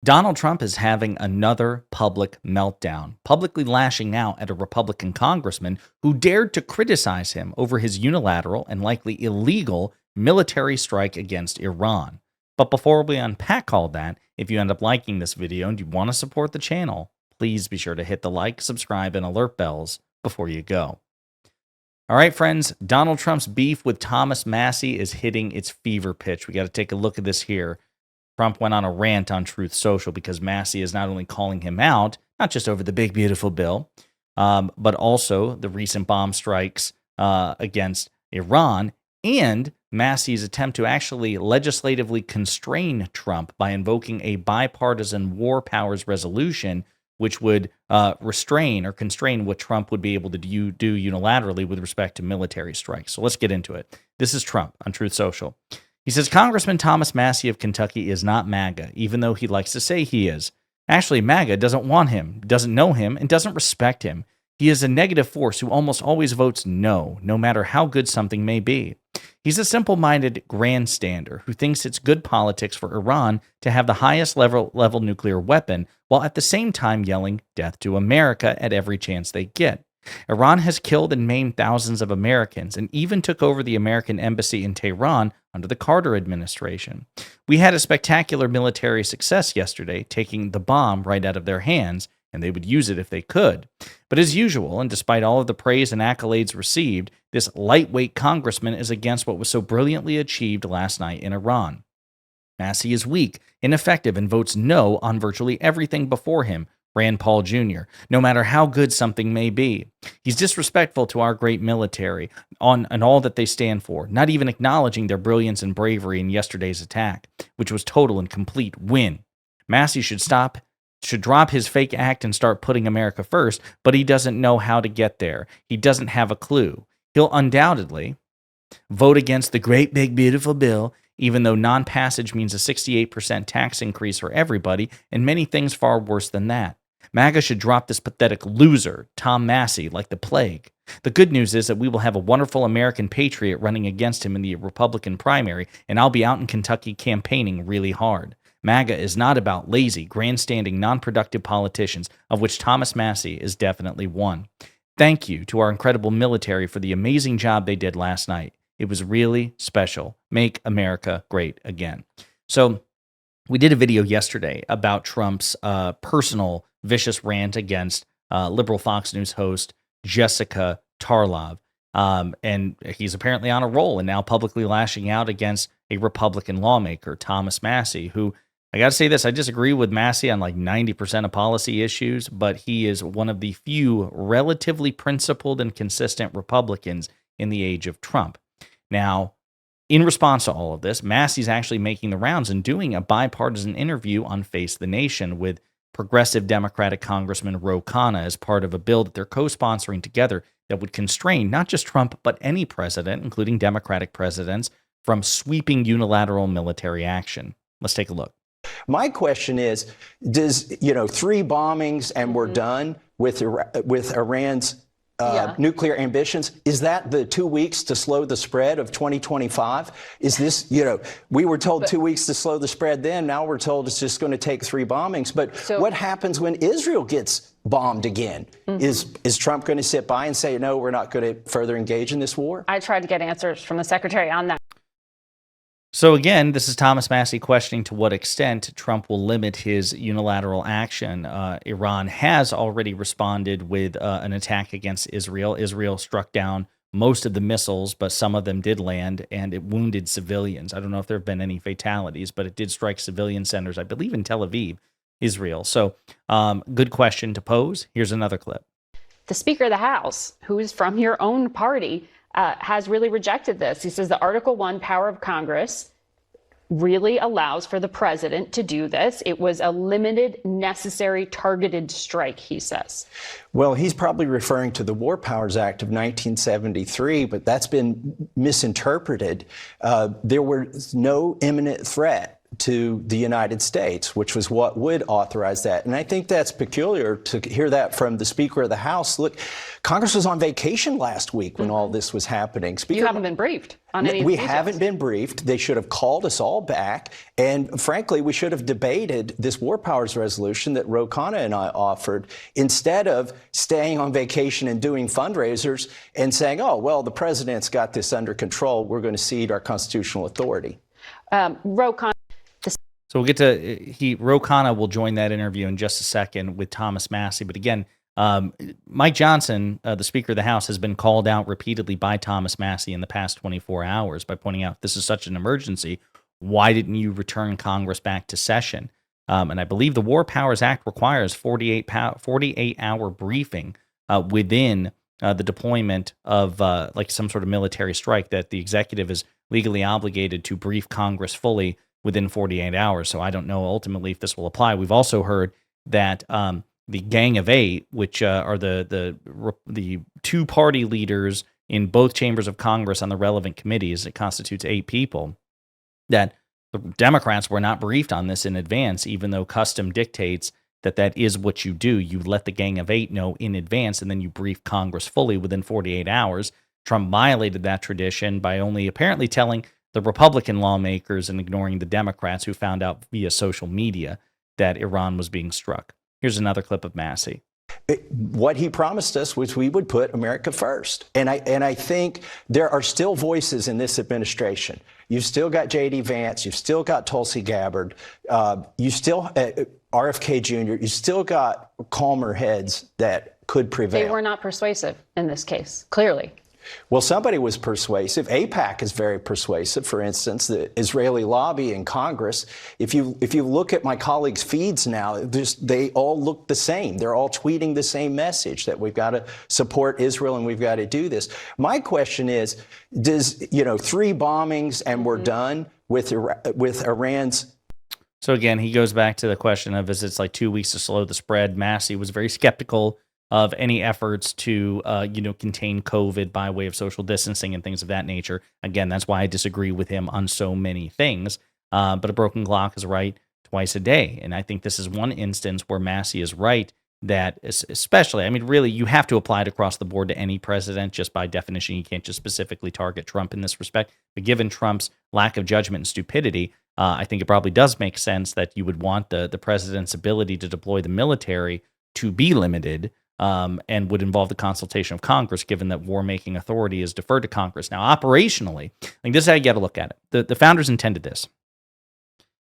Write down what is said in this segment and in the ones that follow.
Donald Trump is having another public meltdown, publicly lashing out at a Republican congressman who dared to criticize him over his unilateral and likely illegal military strike against Iran. But before we unpack all that, if you end up liking this video and you want to support the channel, please be sure to hit the like, subscribe, and alert bells before you go. All right, friends, Donald Trump's beef with Thomas Massie is hitting its fever pitch. We got to take a look at this here. Trump went on a rant on Truth Social because Massie is not only calling him out, not just over the big, beautiful bill, but also the recent bomb strikes against Iran and Massie's attempt to actually legislatively constrain Trump by invoking a bipartisan war powers resolution, which would restrain or constrain what Trump would be able to do unilaterally with respect to military strikes. So let's get into it. This is Trump on Truth Social. He says, Congressman Thomas Massie of Kentucky is not MAGA, even though he likes to say he is. Actually, MAGA doesn't want him, doesn't know him, and doesn't respect him. He is a negative force who almost always votes no, no matter how good something may be. He's a simple-minded grandstander who thinks it's good politics for Iran to have the highest level nuclear weapon, while at the same time yelling death to America at every chance they get. Iran has killed and maimed thousands of Americans and even took over the American embassy in Tehran under the Carter administration. We had a spectacular military success yesterday, taking the bomb right out of their hands, and they would use it if they could. But as usual, and despite all of the praise and accolades received, this lightweight congressman is against what was so brilliantly achieved last night in Iran. Massie is weak, ineffective, and votes no on virtually everything before him, Rand Paul Jr., no matter how good something may be. He's disrespectful to our great military and all that they stand for, not even acknowledging their brilliance and bravery in yesterday's attack, which was total and complete win. Massie should drop his fake act and start putting America first, but he doesn't know how to get there. He doesn't have a clue. He'll undoubtedly vote against the great big beautiful bill, even though non-passage means a 68% tax increase for everybody and many things far worse than that. MAGA should drop this pathetic loser, Tom Massie, like the plague. The good news is that we will have a wonderful American patriot running against him in the Republican primary, and I'll be out in Kentucky campaigning really hard. MAGA is not about lazy, grandstanding, non-productive politicians, of which Thomas Massie is definitely one. Thank you to our incredible military for the amazing job they did last night. It was really special. Make America great again. So we did a video yesterday about Trump's personal vicious rant against liberal Fox News host Jessica Tarlov. And he's apparently on a roll and now publicly lashing out against a Republican lawmaker, Thomas Massie, who, I got to say this, I disagree with Massie on like 90% of policy issues, but he is one of the few relatively principled and consistent Republicans in the age of Trump. Now, in response to all of this, Massie's actually making the rounds and doing a bipartisan interview on Face the Nation with progressive Democratic Congressman Ro Khanna as part of a bill that they're co-sponsoring together that would constrain not just Trump, but any president, including Democratic presidents, from sweeping unilateral military action. Let's take a look. My question is, does, 3 bombings and we're done with Iran's nuclear ambitions, is that the 2 weeks to slow the spread of 2025? Is this, we were told 2 weeks to slow the spread then, now we're told it's just going to take 3 bombings. But what happens when Israel gets bombed again? Is Trump going to sit by and say, no, we're not going to further engage in this war? I tried to get answers from the secretary on that. So again, this is Thomas Massie questioning to what extent Trump will limit his unilateral action. Iran has already responded with an attack against Israel. Israel struck down most of the missiles, but some of them did land, and it wounded civilians. I don't know if there have been any fatalities, but it did strike civilian centers, I believe in Tel Aviv, Israel. So good question to pose. Here's another clip. The Speaker of the House, who is from your own party, has really rejected this. He says the Article 1 power of Congress really allows for the president to do this. It was a limited, necessary, targeted strike, he says. Well, he's probably referring to the War Powers Act of 1973, but that's been misinterpreted. There was no imminent threat to the United States, which was what would authorize that. And I think that's peculiar to hear that from the Speaker of the House. Look, Congress was on vacation last week when all this was happening. You haven't been briefed on any of We the details. haven't been briefed. They should have called us all back. And frankly, we should have debated this War Powers resolution that Ro Khanna and I offered instead of staying on vacation and doing fundraisers and saying, oh, well, the president's got this under control. We're going to cede our constitutional authority. Ro Khanna. So we'll get to Ro Khanna will join that interview in just a second with Thomas Massie. But again, Mike Johnson, the Speaker of the House, has been called out repeatedly by Thomas Massie in the past 24 hours by pointing out this is such an emergency. Why didn't you return Congress back to session? And I believe the War Powers Act requires 48-hour briefing within the deployment of like some sort of military strike, that the executive is legally obligated to brief Congress fully within 48 hours. So I don't know ultimately if this will apply. We've also heard that the Gang of Eight, which are the two party leaders in both chambers of Congress on the relevant committees, it constitutes 8 people, that the Democrats were not briefed on this in advance, even though custom dictates that that is what you do. You let the Gang of Eight know in advance, and then you brief Congress fully within 48 hours. Trump violated that tradition by only apparently telling the Republican lawmakers and ignoring the Democrats who found out via social media that Iran was being struck. Here's another clip of Massie. What he promised us was we would put America first. And I think there are still voices in this administration. You've still got J.D. Vance. You've still got Tulsi Gabbard. You still, RFK Jr., you still got calmer heads that could prevail. They were not persuasive in this case, clearly. Well, somebody was persuasive. AIPAC is very persuasive. For instance, the Israeli lobby in Congress. If you look at my colleagues' feeds now, they all look the same. They're all tweeting the same message, that we've got to support Israel and we've got to do this. My question is, does 3 bombings and we're done with Iran's? So again, he goes back to the question of, is it's like 2 weeks to slow the spread? Massie was very skeptical of any efforts to, contain COVID by way of social distancing and things of that nature. Again, that's why I disagree with him on so many things. But a broken clock is right twice a day. And I think this is one instance where Massie is right, that especially, I mean, really, you have to apply it across the board to any president. Just by definition, you can't just specifically target Trump in this respect. But given Trump's lack of judgment and stupidity, I think it probably does make sense that you would want the president's ability to deploy the military to be limited, and would involve the consultation of Congress, given that war-making authority is deferred to Congress. Now, operationally, like, this is how you got to look at it. The founders intended this.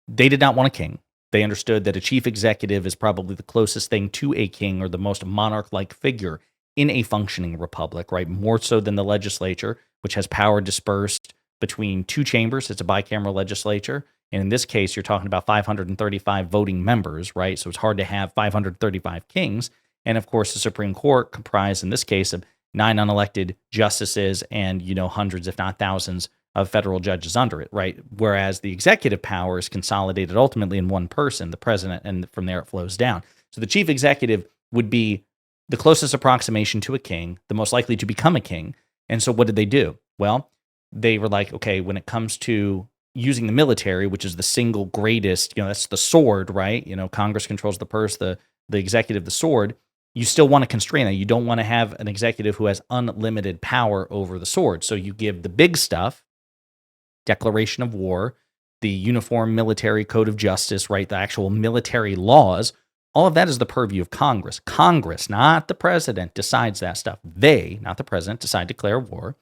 They did not want a king. They understood that a chief executive is probably the closest thing to a king, or the most monarch-like figure in a functioning republic, right? More so than the legislature, which has power dispersed between 2 chambers. It's a bicameral legislature. And in this case, you're talking about 535 voting members, right? So it's hard to have 535 kings. And of course, the Supreme Court, comprised in this case of 9 unelected justices and, hundreds, if not thousands, of federal judges under it, right? Whereas the executive power is consolidated ultimately in one person, the president, and from there it flows down. So the chief executive would be the closest approximation to a king, the most likely to become a king. And so what did they do? Well, they were like, okay, when it comes to using the military, which is the single greatest, that's the sword, right? Congress controls the purse, the executive, the sword. You still want to constrain that. You don't want to have an executive who has unlimited power over the sword. So you give the big stuff, declaration of war, the uniform military code of justice, right? The actual military laws. All of that is the purview of Congress. Congress, not the president, decides that stuff. They, not the president, decide to declare war,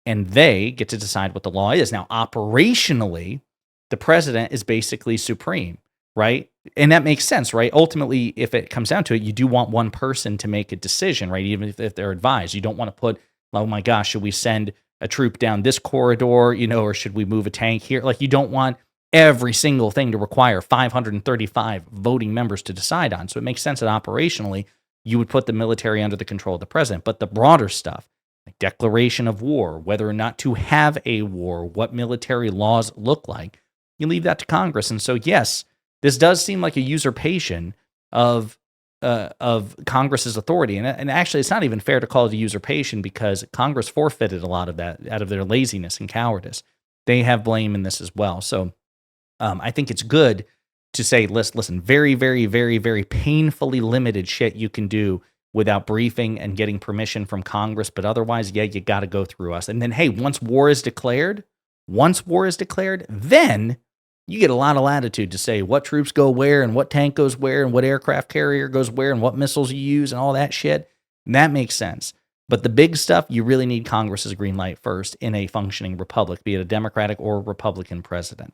and they get to decide what the law is. Now, operationally, the president is basically supreme, right? And that makes sense, right? Ultimately, if it comes down to it, you do want one person to make a decision, right? Even if they're advised. You don't want to put, oh my gosh, should we send a troop down this corridor, or should we move a tank here? Like, you don't want every single thing to require 535 voting members to decide on. So it makes sense that operationally, you would put the military under the control of the president. But the broader stuff, like declaration of war, whether or not to have a war, what military laws look like, you leave that to Congress. And so, yes, this does seem like a usurpation of Congress's authority. And actually, it's not even fair to call it a usurpation, because Congress forfeited a lot of that out of their laziness and cowardice. They have blame in this as well. So I think it's good to say, listen, very, very, very, very painfully limited shit you can do without briefing and getting permission from Congress. But otherwise, yeah, you got to go through us. And then, hey, once war is declared, then you get a lot of latitude to say what troops go where and what tank goes where and what aircraft carrier goes where and what missiles you use and all that shit. And that makes sense. But the big stuff, you really need Congress's green light first in a functioning republic, be it a Democratic or Republican president.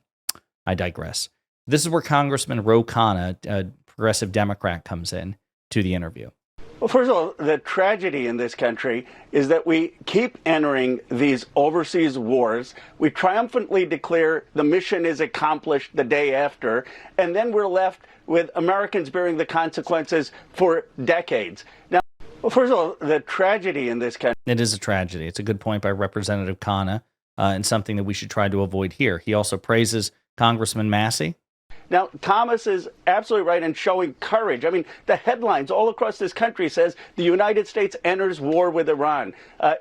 I digress. This is where Congressman Ro Khanna, a progressive Democrat, comes in to the interview. Well, first of all, the tragedy in this country is that we keep entering these overseas wars. We triumphantly declare the mission is accomplished the day after, and then we're left with Americans bearing the consequences for decades. Now, well, first of all, the tragedy in this country. It is a tragedy. It's a good point by Representative Khanna, and something that we should try to avoid here. He also praises Congressman Massie. Now, Thomas is absolutely right in showing courage. I mean, the headlines all across this country says the United States enters war with Iran.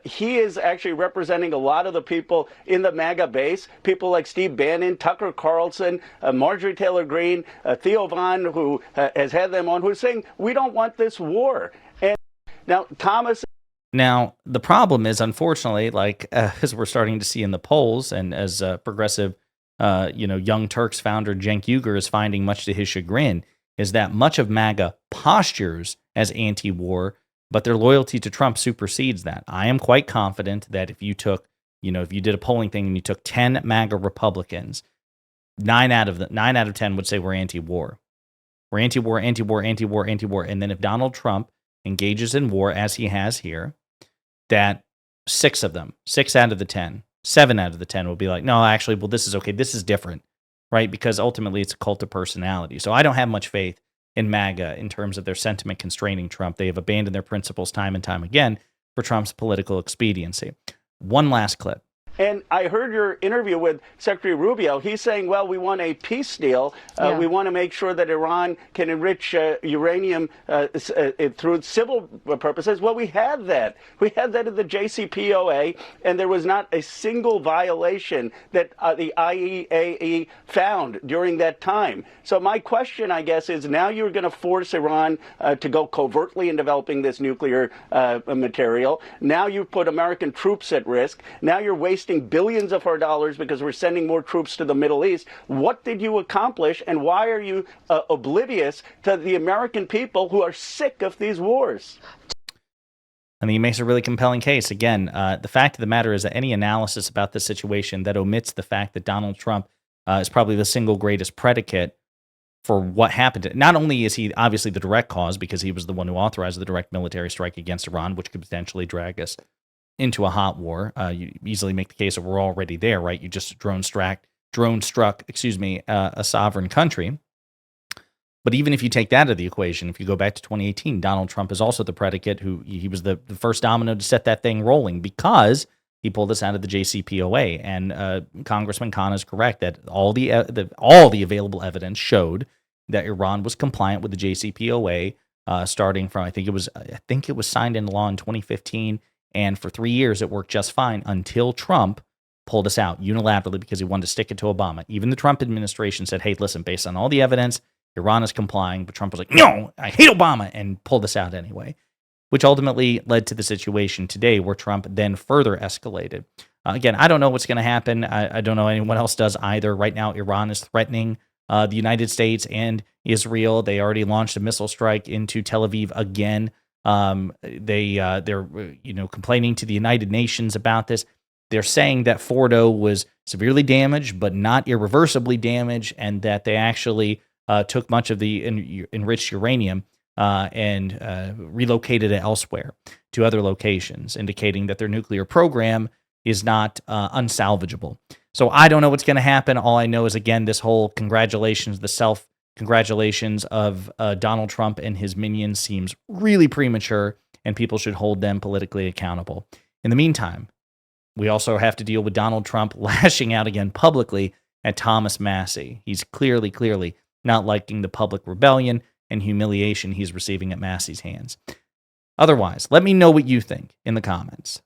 He is actually representing a lot of the people in the MAGA base, people like Steve Bannon, Tucker Carlson, Marjorie Taylor Greene, Theo Von, who has had them on, who's saying, we don't want this war. And now, Thomas... Now, the problem is, unfortunately, like as we're starting to see in the polls and as progressive Young Turks founder Cenk Uygur is finding, much to his chagrin, is that much of MAGA postures as anti-war, but their loyalty to Trump supersedes that. I am quite confident that if you took, if you did a polling thing and you took 10 MAGA Republicans, 9 out of 10 would say we're anti-war. We're anti-war, anti-war, anti-war, anti-war. And then if Donald Trump engages in war, as he has here, that 6 out of the 10, 7 out of the 10 will be like, no, actually, well, this is okay. This is different, right? Because ultimately it's a cult of personality. So I don't have much faith in MAGA in terms of their sentiment constraining Trump. They have abandoned their principles time and time again for Trump's political expediency. One last clip. And I heard your interview with Secretary Rubio. He's saying, well, we want a peace deal. We want to make sure that Iran can enrich uranium through civil purposes. Well, we had that. We had that at the JCPOA, and there was not a single violation that the IAEA found during that time. So my question, I guess, is now you're going to force Iran to go covertly in developing this nuclear material. Now you've put American troops at risk. Now you're wasting billions of our dollars because we're sending more troops to the Middle East. What did you accomplish, and why are you oblivious to the American people who are sick of these wars? And he makes a really compelling case. Again, the fact of the matter is that any analysis about this situation that omits the fact that Donald Trump is probably the single greatest predicate for what happened. Not only is he obviously the direct cause because he was the one who authorized the direct military strike against Iran, which could potentially drag us into a hot war. You easily make the case that we're already there, right? You just drone struck, a sovereign country. But even if you take that out of the equation, if you go back to 2018, Donald Trump is also the predicate who he was the first domino to set that thing rolling because he pulled us out of the JCPOA. And Congressman Khan is correct that all the available evidence showed that Iran was compliant with the JCPOA, starting from I think it was signed into law in 2015. And for 3 years, it worked just fine until Trump pulled us out unilaterally because he wanted to stick it to Obama. Even the Trump administration said, hey, listen, based on all the evidence, Iran is complying. But Trump was like, no, I hate Obama, and pulled us out anyway, which ultimately led to the situation today where Trump then further escalated. Again, I don't know what's going to happen. I don't know anyone else does either. Right now, Iran is threatening the United States and Israel. They already launched a missile strike into Tel Aviv again. They're complaining to the United Nations about this. They're saying that Fordo was severely damaged, but not irreversibly damaged, and that they actually took much of the enriched uranium and relocated it elsewhere to other locations, indicating that their nuclear program is not unsalvageable. So I don't know what's going to happen. All I know is, again, this whole congratulations of Donald Trump and his minions seems really premature, and people should hold them politically accountable. In the meantime, we also have to deal with Donald Trump lashing out again publicly at Thomas Massie. He's clearly not liking the public rebellion and humiliation he's receiving at Massie's hands. Otherwise, let me know what you think in the comments.